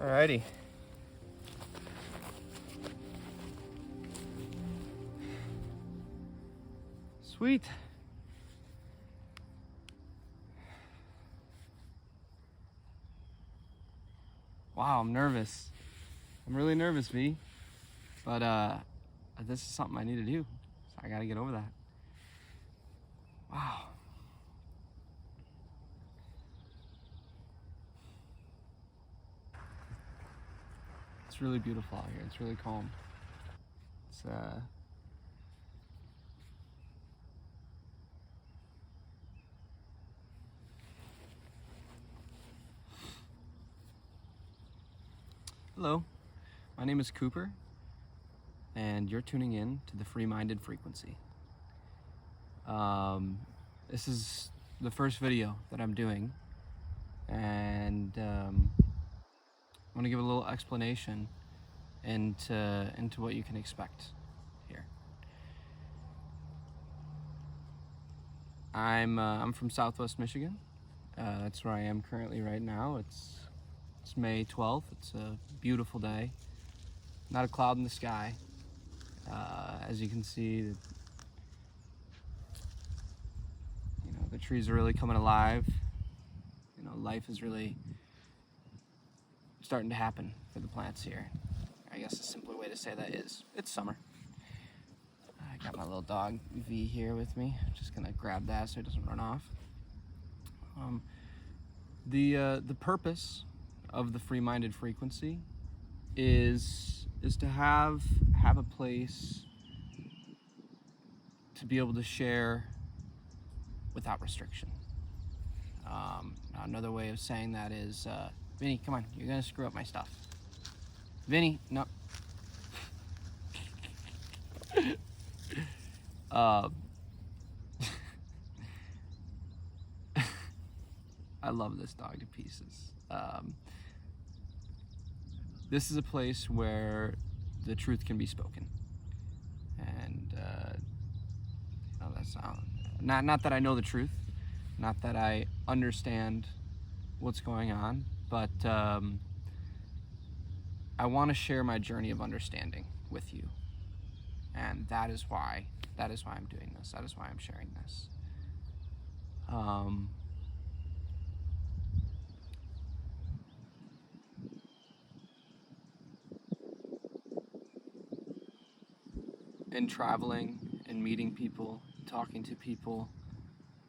Alrighty. Sweet. Wow, I'm nervous. I'm really nervous, V. But this is something I need to do. So I gotta get over that. Wow. It's really beautiful out here. It's really calm. It's Hello, my name is Cooper, and you're tuning in to the Free-Minded Frequency. This is the first video that I'm doing, and I'm gonna give a little explanation into what you can expect here. I'm from Southwest Michigan. That's where I am currently right now. It's May 12th. It's a beautiful day. Not a cloud in the sky. As you can see, the trees are really coming alive. Life is really starting to happen for the plants here. I guess a simpler way to say that is it's summer. I got my little dog V here with me. I'm just gonna grab that so it doesn't run off. The purpose of the Free-Minded Frequency is to have a place to be able to share without restriction. Another way of saying that is, Vinny, come on, you're gonna screw up my stuff. Vinny, no. I love this dog to pieces. This is a place where the truth can be spoken, and that's not that I know the truth, not that I understand what's going on, but I want to share my journey of understanding with you, and that is why I'm doing this. That is why I'm sharing this. In traveling and meeting people, talking to people,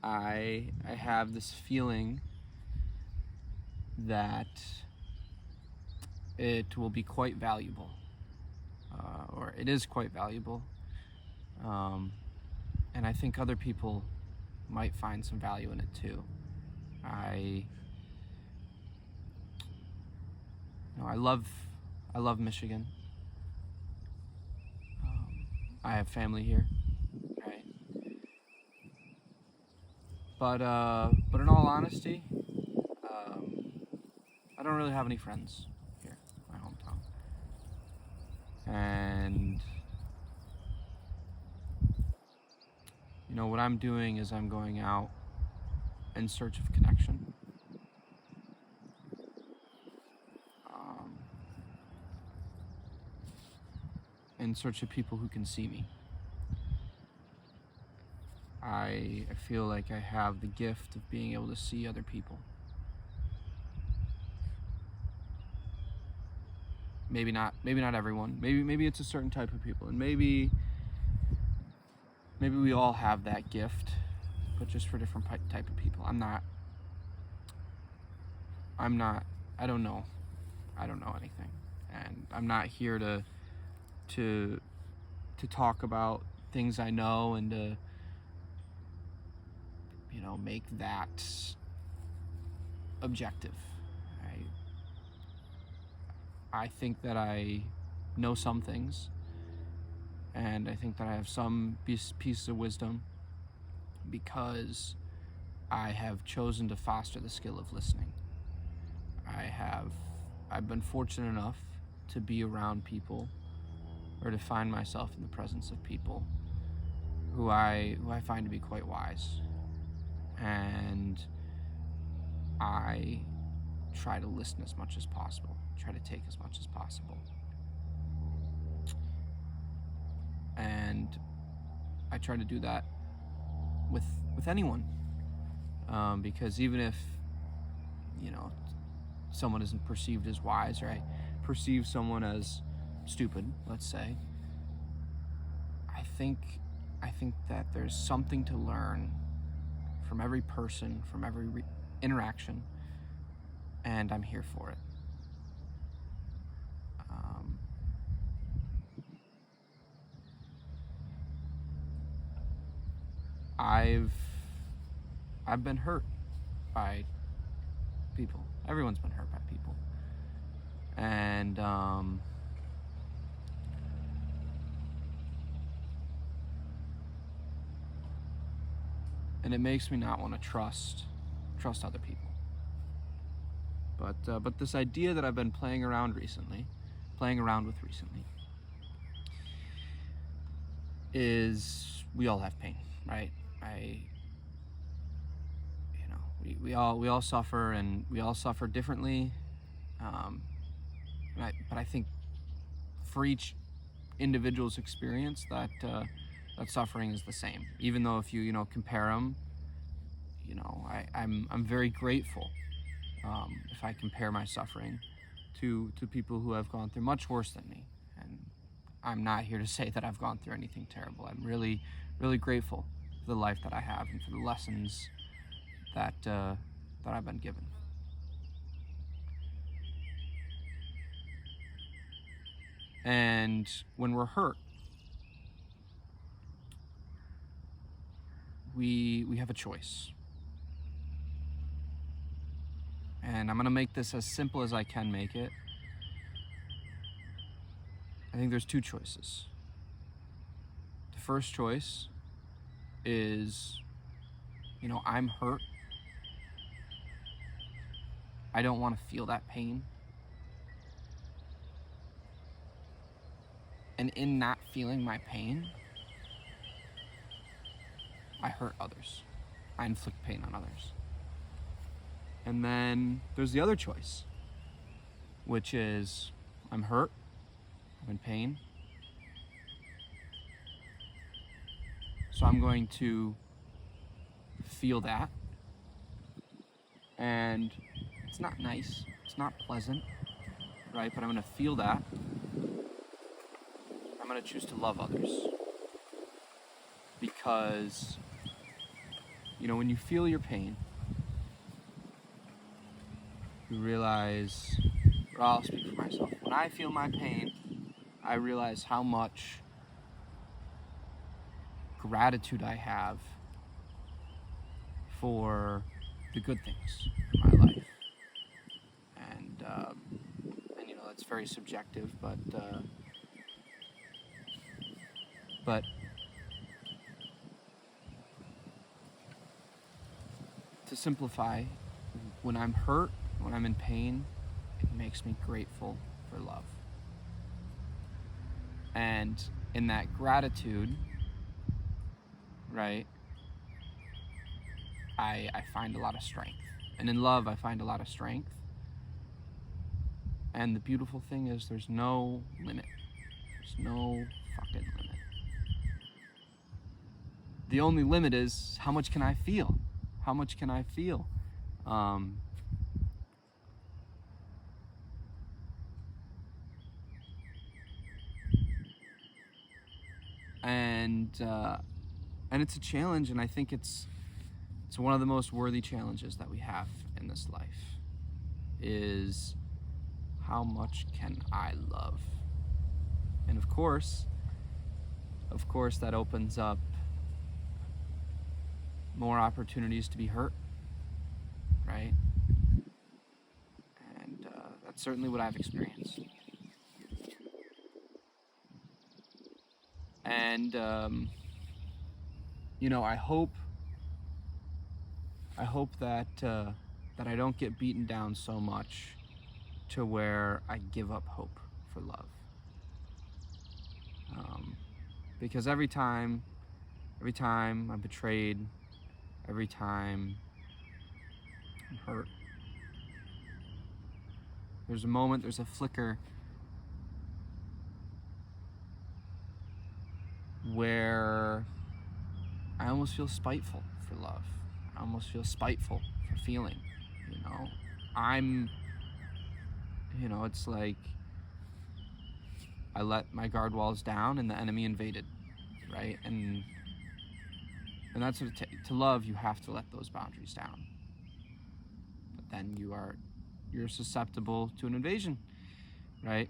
I have this feeling that it will be quite valuable, or it is quite valuable, and I think other people might find some value in it too. I love Michigan. I have family here, right? But in all honesty, I don't really have any friends here in my hometown. And what I'm doing is I'm going out in search of connection. In search of people who can see me. I feel like I have the gift of being able to see other people. Maybe not everyone. Maybe it's a certain type of people, and maybe we all have that gift, but just for different type of people. I don't know anything, and I'm not here to talk about things I know and to make that objective. I think that I know some things, and I think that I have some pieces of wisdom because I have chosen to foster the skill of listening. I've been fortunate enough to be around people, or to find myself in the presence of people who I find to be quite wise. And I try to listen as much as possible, try to take as much as possible. And I try to do that with anyone, because even if, you know, someone isn't perceived as wise, or I perceive someone as stupid, let's say, I think that there's something to learn from every person, from every interaction, and I'm here for it. I've been hurt by people. Everyone's been hurt by people, and it makes me not want to trust other people. But this idea that I've been playing around with recently, is we all have pain, right? We all suffer, and we all suffer differently. But I think for each individual's experience, that suffering is the same. Even though if you compare them, I'm very grateful if I compare my suffering to people who have gone through much worse than me. And I'm not here to say that I've gone through anything terrible. I'm really, really grateful for the life that I have and for the lessons that I've been given. And when we're hurt, we have a choice. And I'm going to make this as simple as I can make it. I think there's two choices. The first choice is, I'm hurt. I don't want to feel that pain. And in not feeling my pain, I hurt others. I inflict pain on others. And then there's the other choice, which is I'm hurt, I'm in pain, so I'm going to feel that. And it's not nice, it's not pleasant, right? But I'm going to feel that. I'm going to choose to love others. Because, when you feel your pain, you realize, or I'll speak for myself, when I feel my pain, I realize how much gratitude I have for the good things in my life. And that's very subjective, but to simplify, when I'm hurt, when I'm in pain, it makes me grateful for love. And in that gratitude, right, I find a lot of strength. And in love, I find a lot of strength. And the beautiful thing is there's no limit. There's no fucking limit. The only limit is how much can I feel? How much can I feel? And it's a challenge, and I think it's one of the most worthy challenges that we have in this life, is how much can I love? And of course that opens up more opportunities to be hurt, right? And that's certainly what I've experienced. And I hope that I don't get beaten down so much to where I give up hope for love. Because every time I'm betrayed, every time I'm hurt, There's a moment, there's a flicker where I almost feel spiteful for love. I almost feel spiteful for feeling, you know. It's like I let my guard walls down and the enemy invaded, right? And that's what to love, you have to let those boundaries down. But then you're susceptible to an invasion, right?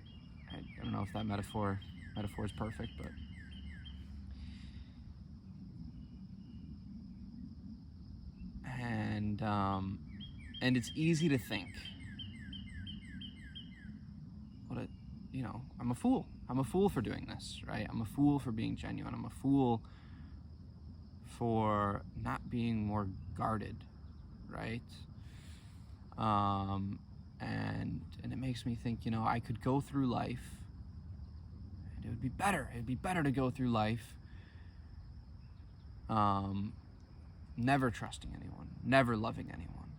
I don't know if that metaphor is perfect, but and it's easy to think, I'm a fool. I'm a fool for doing this, right? I'm a fool for being genuine. I'm a fool for not being more guarded, right? And it makes me think, I could go through life, and it would be better. It'd be better to go through life, never trusting anyone, never loving anyone.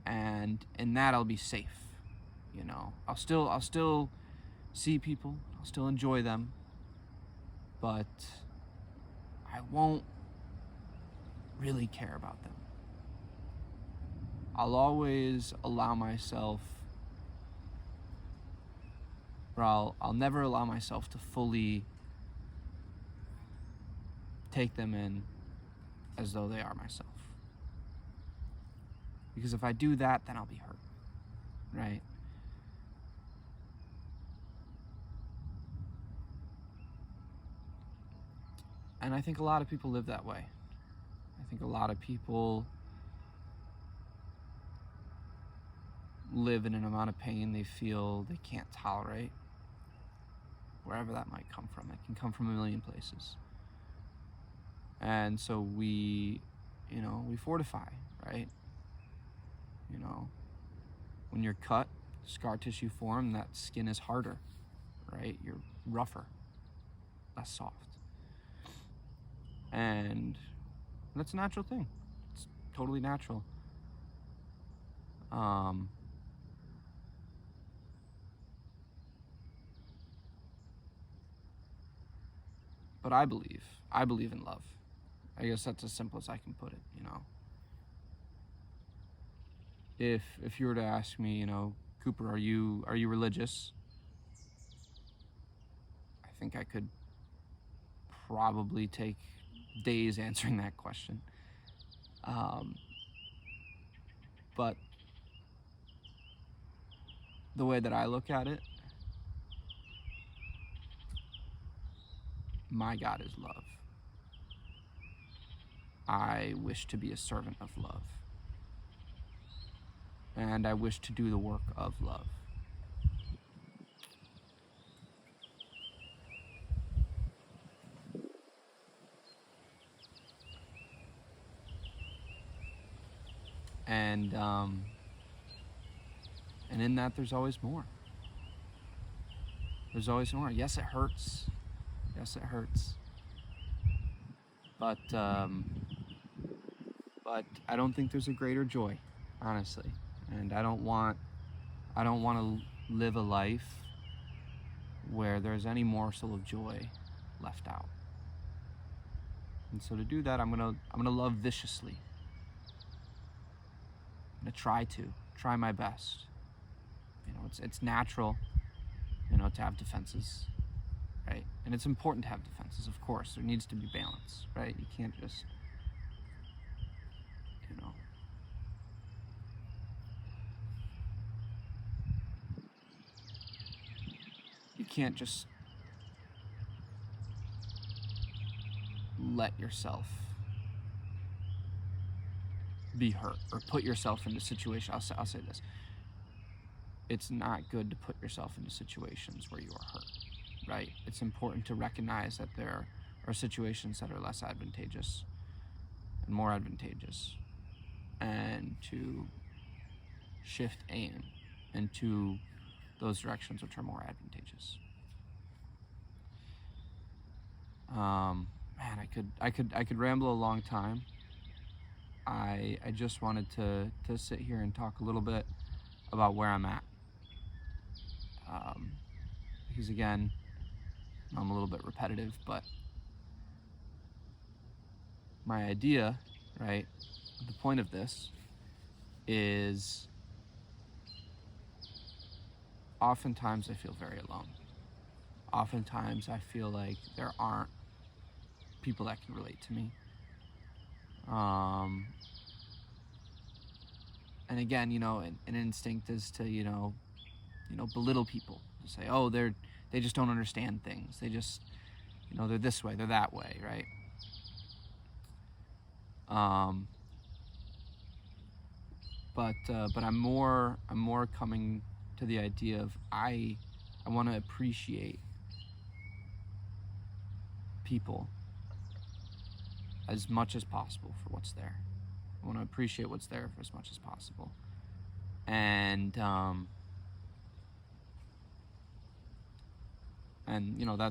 And in that I'll be safe. I'll still see people, I'll still enjoy them, but I won't really care about them. I'll always allow myself, or I'll never allow myself to fully take them in as though they are myself. Because if I do that, then I'll be hurt, right? And I think a lot of people live that way. I think a lot of people live in an amount of pain they feel they can't tolerate, wherever that might come from. It can come from a million places. And so we fortify, right? When you're cut, scar tissue form, that skin is harder, right? You're rougher, less soft. And that's a natural thing. It's totally natural. But I believe in love. I guess that's as simple as I can put it, If you were to ask me, Cooper, are you religious? I think I could probably take days answering that question. But the way that I look at it, my God is love. I wish to be a servant of love. And I wish to do the work of love. And in that, there's always more. There's always more. Yes, it hurts. Yes, it hurts. But I don't think there's a greater joy, honestly. And I don't want to live a life where there's any morsel of joy left out. And so to do that, I'm gonna love viciously. I'm gonna try my best. It's natural, to have defenses, right? And it's important to have defenses, of course. There needs to be balance, right? You can't just, you can't just let yourself be hurt or put yourself into situations. I'll say this. It's not good to put yourself into situations where you are hurt, right? It's important to recognize that there are situations that are less advantageous and more advantageous, and to shift aim into those directions which are more advantageous. Man, I could ramble a long time. I just wanted to sit here and talk a little bit about where I'm at. Because again, I'm a little bit repetitive, but my idea, right, the point of this is oftentimes I feel very alone. Oftentimes I feel like there aren't people that can relate to me. And again, an instinct is to, belittle people. To say, oh, they just don't understand things. They just, they're this way, they're that way, right? But I'm more coming to the idea of I want to appreciate people as much as possible for what's there. I want to appreciate what's there for as much as possible. And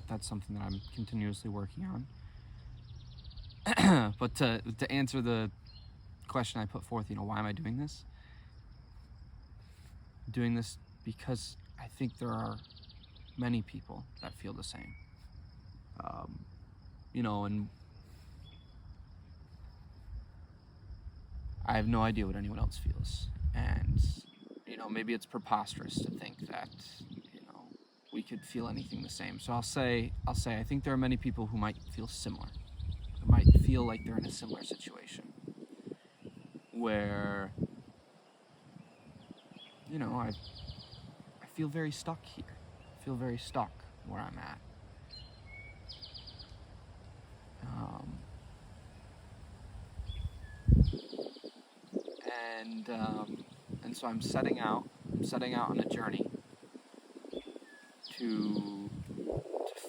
that's something that I'm continuously working on. But to answer the question I put forth, why am I doing this? I'm doing this because I think there are many people that feel the same. And I have no idea what anyone else feels. And, maybe it's preposterous to think that, we could feel anything the same. So I'll say I think there are many people who might feel similar. Who might feel like they're in a similar situation. Where, I feel very stuck here. I feel very stuck where I'm at. And so I'm setting out on a journey to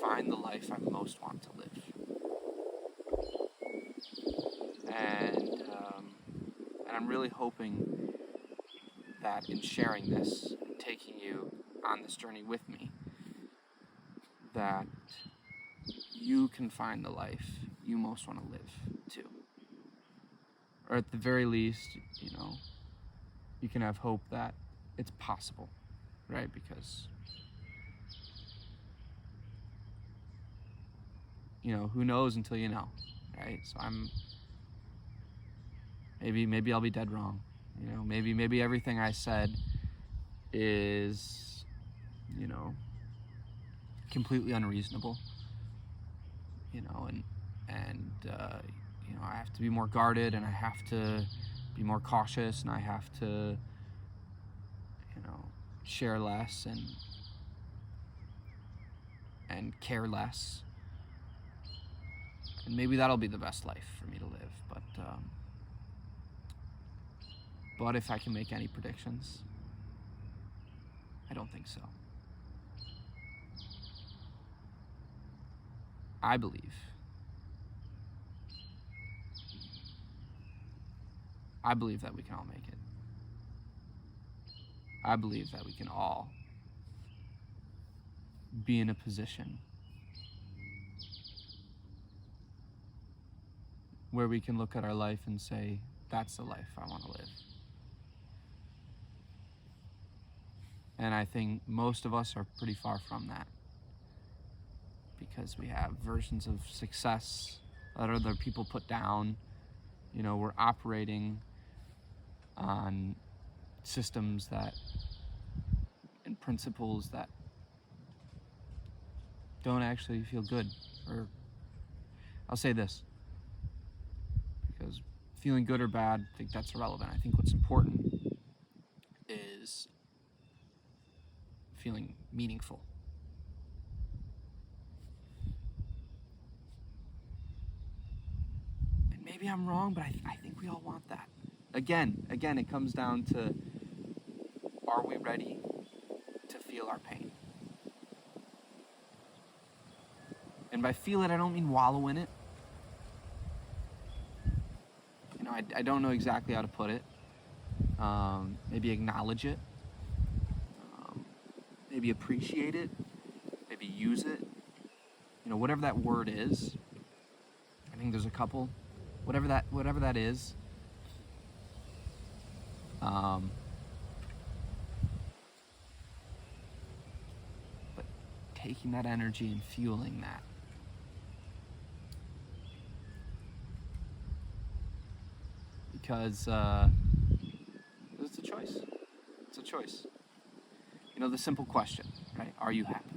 find the life I most want to live. And I'm really hoping that in sharing this, and taking you on this journey with me, that you can find the life you most want to live too. Or at the very least, you can have hope that it's possible, right? Because, who knows until you know, right? So maybe I'll be dead wrong. Maybe everything I said is, completely unreasonable. I have to be more guarded, and I have to be more cautious, and I have to, share less and care less. And maybe that'll be the best life for me to live. But if I can make any predictions, I don't think so. I believe that we can all make it. I believe that we can all be in a position where we can look at our life and say, that's the life I want to live. And I think most of us are pretty far from that, because we have versions of success that other people put down. We're operating on systems and principles that don't actually feel good. Or I'll say this, because feeling good or bad, I think that's irrelevant. I think what's important is feeling meaningful. And maybe I'm wrong, but I think we all want that. Again, it comes down to, are we ready to feel our pain? And by feel it, I don't mean wallow in it. I don't know exactly how to put it. Maybe acknowledge it. Maybe appreciate it. Maybe use it. Whatever that word is. I think there's a couple. Whatever that is. taking that energy and fueling that. Because it's a choice. It's a choice. The simple question, right? Are you happy?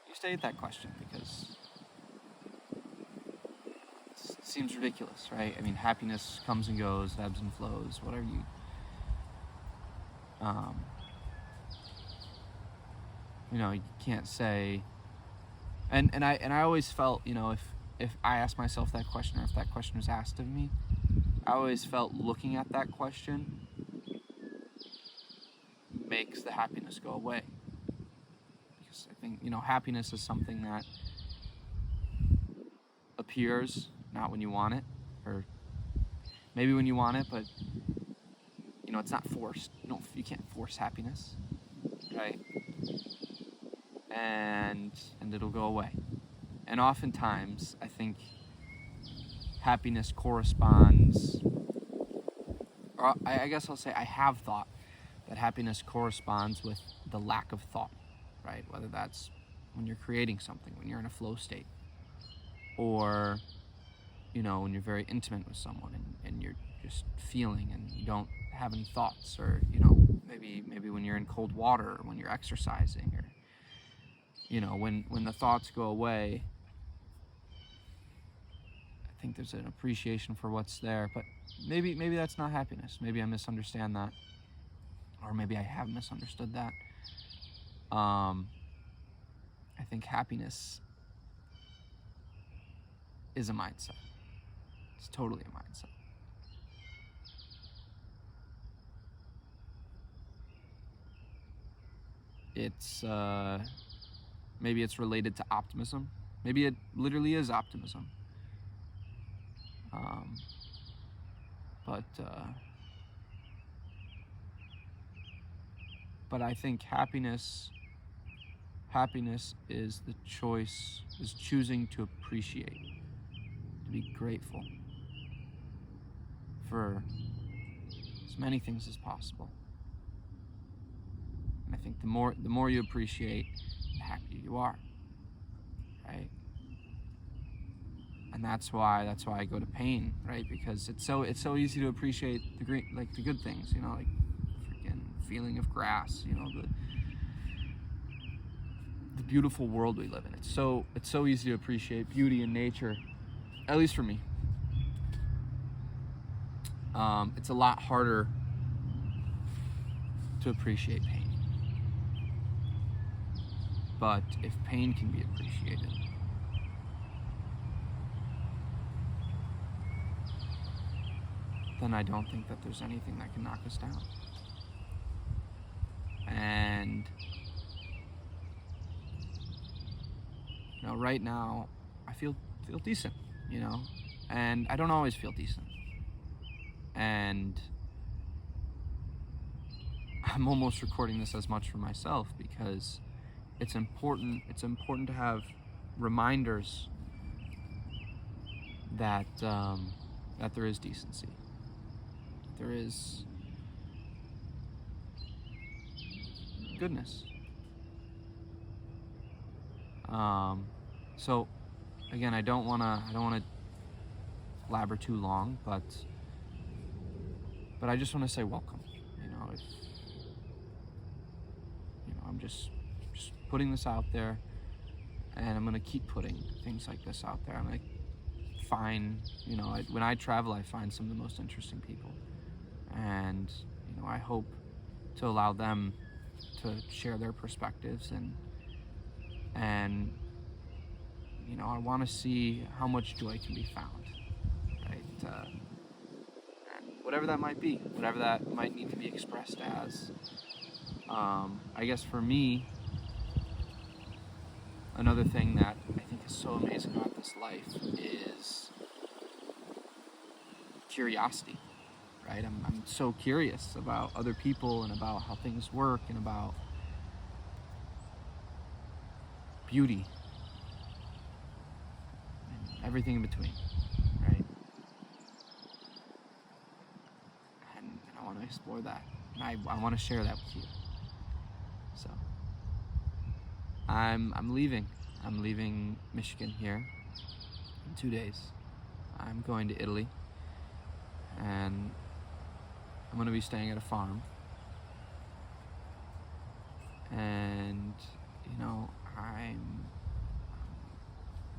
You state that question because it seems ridiculous, right? I mean, happiness comes and goes, ebbs and flows, whatever you... you can't say... And I always felt, if I asked myself that question, or if that question was asked of me, I always felt looking at that question makes the happiness go away. Because I think, happiness is something that appears not when you want it, or maybe when you want it, but it's not forced. You can't force happiness, right? And it'll go away. And oftentimes, I think happiness corresponds, or I guess I'll say I have thought that happiness corresponds with the lack of thought, right? Whether that's when you're creating something, when you're in a flow state, or, when you're very intimate with someone and you're just feeling and you don't have any thoughts, or, maybe when you're in cold water, or when you're exercising, or, when the thoughts go away. I think there's an appreciation for what's there, but maybe that's not happiness. Maybe I misunderstand that, or maybe I have misunderstood that. I think happiness is a mindset. It's totally a mindset. It's maybe it's related to optimism. Maybe it literally is optimism. But I think happiness is the choice, is choosing to appreciate, to be grateful for as many things as possible. And I think the more you appreciate, the happier you are, right? And that's why I go to pain, right? Because it's so easy to appreciate the good things, like freaking feeling of grass, the beautiful world we live in. It's so easy to appreciate beauty in nature, at least for me. It's a lot harder to appreciate pain. But if pain can be appreciated, then I don't think that there's anything that can knock us down. And right now I feel decent, and I don't always feel decent. And I'm almost recording this as much for myself because it's important to have reminders that there is decency. There is goodness. So again, I don't wanna blabber too long, but I just want to say welcome. If I'm just putting this out there, and I'm gonna keep putting things like this out there. I'm gonna find, when I travel, I find some of the most interesting people, and I hope to allow them to share their perspectives, and I want to see how much joy can be found, right? Whatever that might be, whatever that might need to be expressed as. I guess for me, another thing that I think is so amazing about this life is curiosity, right? I'm so curious about other people and about how things work and about beauty and everything in between, right? And I want to explore that, and I want to share that with you. So I'm leaving. I'm leaving Michigan here in 2 days. I'm going to Italy, and I'm going to be staying at a farm. And, you know, I'm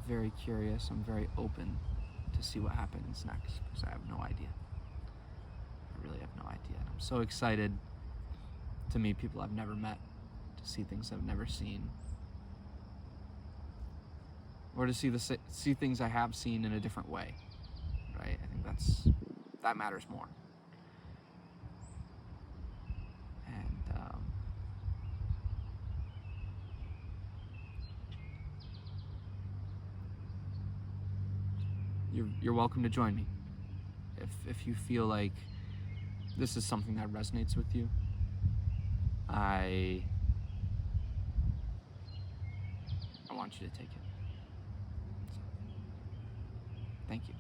very curious. I'm very open to see what happens next, because I have no idea. I really have no idea. I'm so excited to meet people I've never met, to see things I've never seen, or to see things I have seen in a different way, right? I think that matters more. And you're welcome to join me if you feel like this is something that resonates with you. I want you to take it. So, thank you.